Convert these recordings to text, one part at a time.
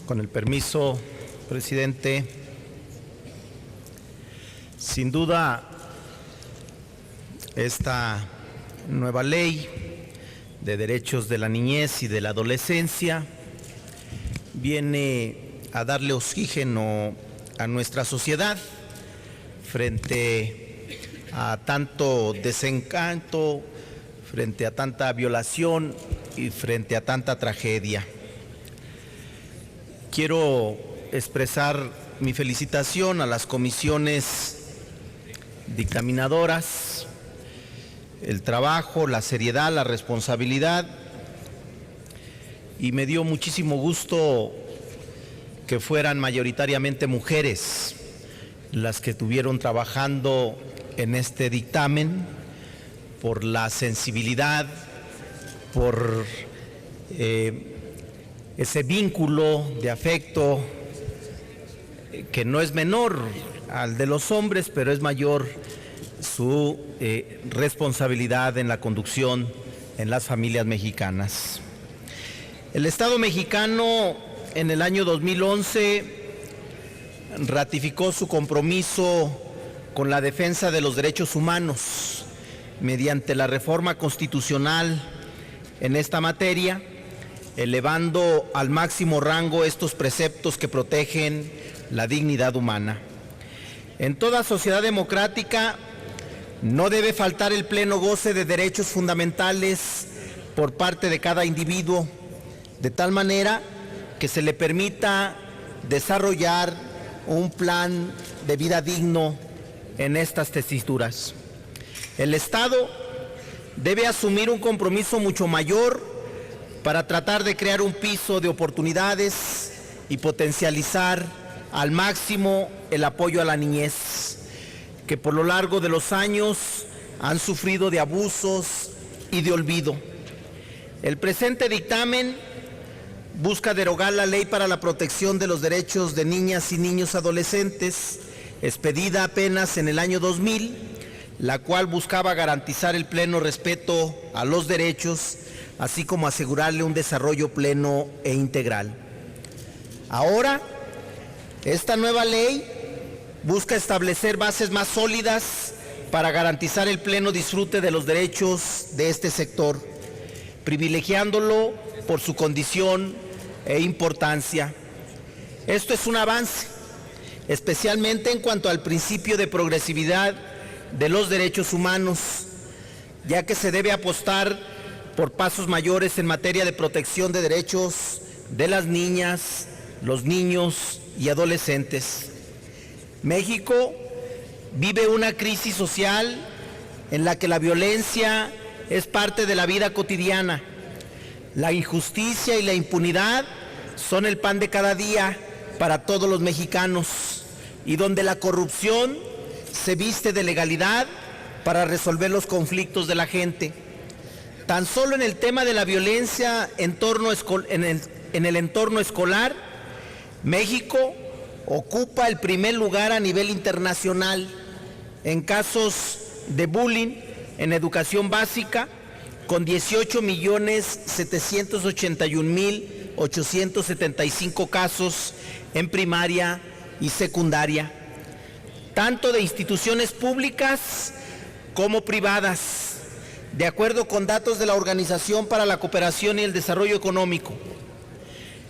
Con el permiso, presidente, sin duda esta nueva ley de derechos de la niñez y de la adolescencia viene a darle oxígeno a nuestra sociedad frente a tanto desencanto, frente a tanta violación y frente a tanta tragedia. Quiero expresar mi felicitación a las comisiones dictaminadoras, el trabajo, la seriedad, la responsabilidad, y me dio muchísimo gusto que fueran mayoritariamente mujeres las que estuvieron trabajando en este dictamen, por la sensibilidad, por ese vínculo de afecto que no es menor al de los hombres, pero es mayor su responsabilidad en la conducción en las familias mexicanas. El Estado mexicano en el año 2011 ratificó su compromiso con la defensa de los derechos humanos mediante la reforma constitucional en esta materia, elevando al máximo rango estos preceptos que protegen la dignidad humana. En toda sociedad democrática no debe faltar el pleno goce de derechos fundamentales por parte de cada individuo, de tal manera que se le permita desarrollar un plan de vida digno en estas tesituras. El Estado debe asumir un compromiso mucho mayor para tratar de crear un piso de oportunidades y potencializar al máximo el apoyo a la niñez, que por lo largo de los años han sufrido de abusos y de olvido. El presente dictamen busca derogar la Ley para la Protección de los Derechos de Niñas y Niños Adolescentes, expedida apenas en el año 2000, la cual buscaba garantizar el pleno respeto a los derechos, así como asegurarle un desarrollo pleno e integral. Ahora, esta nueva ley busca establecer bases más sólidas para garantizar el pleno disfrute de los derechos de este sector, privilegiándolo por su condición e importancia. Esto es un avance, especialmente en cuanto al principio de progresividad de los derechos humanos, ya que se debe apostar por pasos mayores en materia de protección de derechos de las niñas, los niños y adolescentes. México vive una crisis social en la que la violencia es parte de la vida cotidiana. La injusticia y la impunidad son el pan de cada día para todos los mexicanos, y donde la corrupción se viste de legalidad para resolver los conflictos de la gente. Tan solo en el tema de la violencia en el entorno escolar, México ocupa el primer lugar a nivel internacional en casos de bullying en educación básica, con 18.781.875 casos en primaria y secundaria, tanto de instituciones públicas como privadas, de acuerdo con datos de la Organización para la Cooperación y el Desarrollo Económico.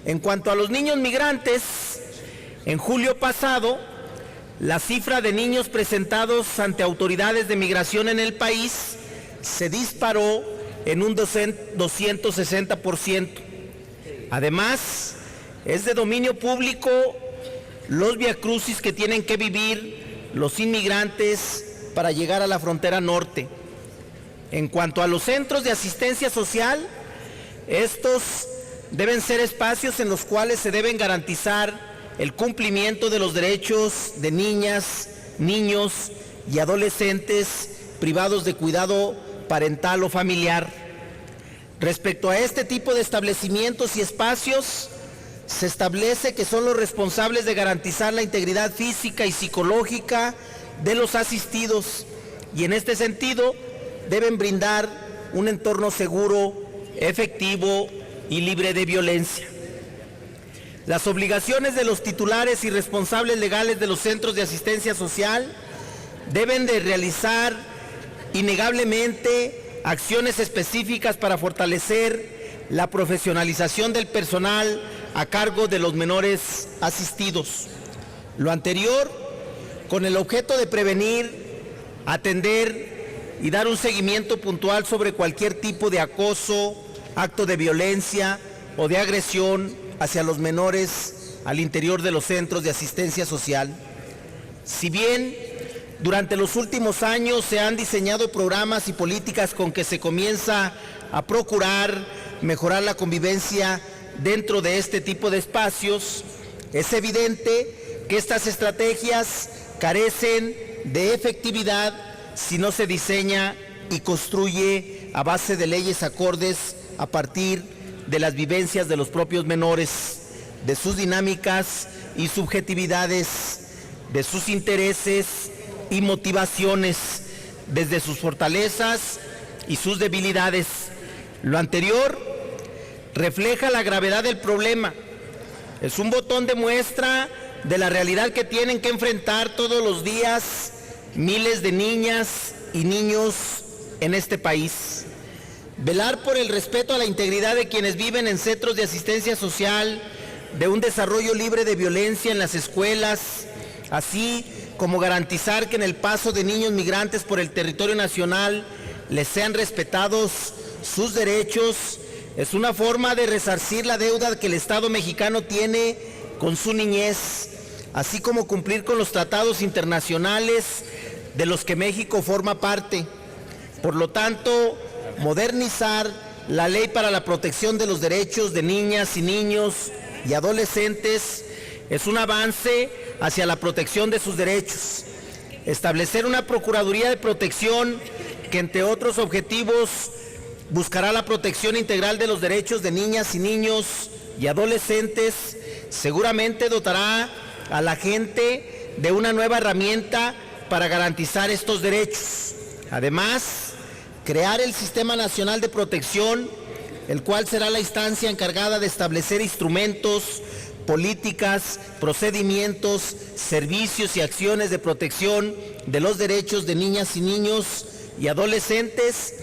En cuanto a los niños migrantes, en julio pasado, la cifra de niños presentados ante autoridades de migración en el país se disparó en un 260%. Además, es de dominio público los viacrucis que tienen que vivir los inmigrantes para llegar a la frontera norte. En cuanto a los centros de asistencia social, estos deben ser espacios en los cuales se deben garantizar el cumplimiento de los derechos de niñas, niños y adolescentes privados de cuidado parental o familiar. Respecto a este tipo de establecimientos y espacios, se establece que son los responsables de garantizar la integridad física y psicológica de los asistidos, y en este sentido deben brindar un entorno seguro, efectivo y libre de violencia. Las obligaciones de los titulares y responsables legales de los centros de asistencia social deben de realizar innegablemente acciones específicas para fortalecer la profesionalización del personal a cargo de los menores asistidos. Lo anterior, con el objeto de prevenir, atender y dar un seguimiento puntual sobre cualquier tipo de acoso, acto de violencia o de agresión hacia los menores al interior de los centros de asistencia social. Si bien durante los últimos años se han diseñado programas y políticas con que se comienza a procurar mejorar la convivencia dentro de este tipo de espacios, es evidente que estas estrategias carecen de efectividad si no se diseña y construye a base de leyes acordes a partir de las vivencias de los propios menores, de sus dinámicas y subjetividades, de sus intereses y motivaciones, desde sus fortalezas y sus debilidades. Lo anterior refleja la gravedad del problema. Es un botón de muestra de la realidad que tienen que enfrentar todos los días miles de niñas y niños en este país. Velar por el respeto a la integridad de quienes viven en centros de asistencia social, de un desarrollo libre de violencia en las escuelas, así como garantizar que en el paso de niños migrantes por el territorio nacional les sean respetados sus derechos, es una forma de resarcir la deuda que el Estado mexicano tiene con su niñez, así como cumplir con los tratados internacionales de los que México forma parte. Por lo tanto, modernizar la ley para la protección de los derechos de niñas y niños y adolescentes es un avance hacia la protección de sus derechos. Establecer una Procuraduría de Protección que, entre otros objetivos, buscará la protección integral de los derechos de niñas y niños y adolescentes, seguramente dotará a la gente de una nueva herramienta para garantizar estos derechos. Además, crear el Sistema Nacional de Protección, el cual será la instancia encargada de establecer instrumentos, políticas, procedimientos, servicios y acciones de protección de los derechos de niñas y niños y adolescentes,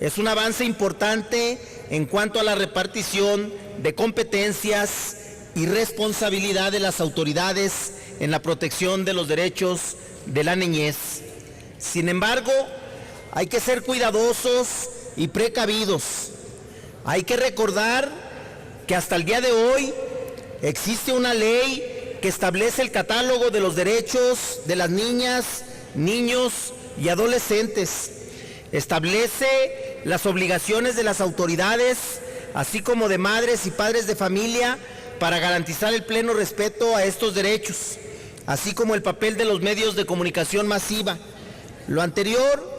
es un avance importante en cuanto a la repartición de competencias y responsabilidad de las autoridades en la protección de los derechos de la niñez. Sin embargo, hay que ser cuidadosos y precavidos. Hay que recordar que hasta el día de hoy existe una ley que establece el catálogo de los derechos de las niñas, niños y adolescentes. Establece las obligaciones de las autoridades, así como de madres y padres de familia, para garantizar el pleno respeto a estos derechos, así como el papel de los medios de comunicación masiva. Lo anterior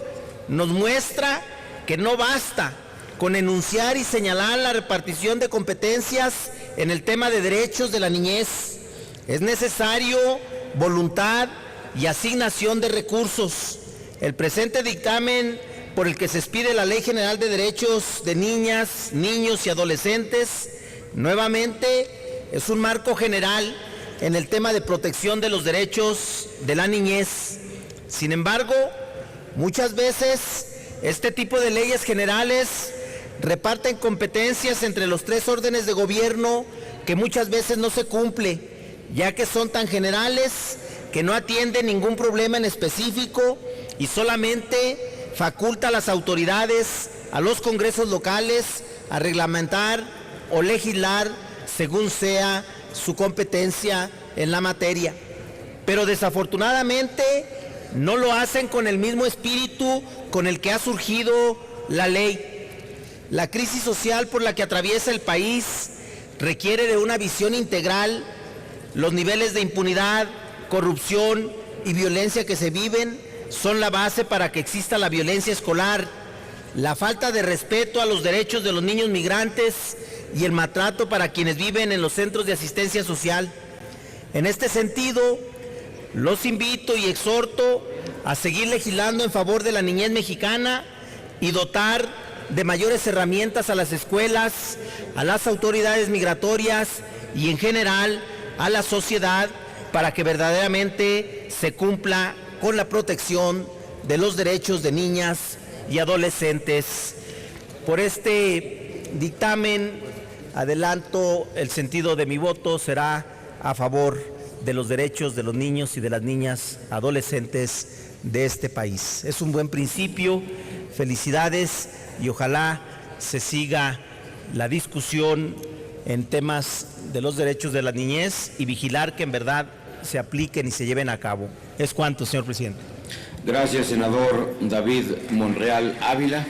nos muestra que no basta con enunciar y señalar la repartición de competencias en el tema de derechos de la niñez. Es necesario voluntad y asignación de recursos. El presente dictamen por el que se expide la Ley General de Derechos de Niñas, Niños y Adolescentes, nuevamente es un marco general en el tema de protección de los derechos de la niñez. Sin embargo, muchas veces este tipo de leyes generales reparten competencias entre los tres órdenes de gobierno que muchas veces no se cumple, ya que son tan generales que no atienden ningún problema en específico y solamente faculta a las autoridades, a los congresos locales, a reglamentar o legislar según sea su competencia en la materia. Pero desafortunadamente no lo hacen con el mismo espíritu con el que ha surgido la ley. La crisis social por la que atraviesa el país requiere de una visión integral. Los niveles de impunidad, corrupción y violencia que se viven son la base para que exista la violencia escolar, la falta de respeto a los derechos de los niños migrantes y el maltrato para quienes viven en los centros de asistencia social. En este sentido, los invito y exhorto a seguir legislando en favor de la niñez mexicana y dotar de mayores herramientas a las escuelas, a las autoridades migratorias y en general a la sociedad para que verdaderamente se cumpla con la protección de los derechos de niñas y adolescentes. Por este dictamen, adelanto el sentido de mi voto será a favor de los derechos de los niños y de las niñas adolescentes de este país. Es un buen principio, felicidades y ojalá se siga la discusión en temas de los derechos de la niñez y vigilar que en verdad se apliquen y se lleven a cabo. Es cuanto, señor presidente. Gracias, senador David Monreal Ávila.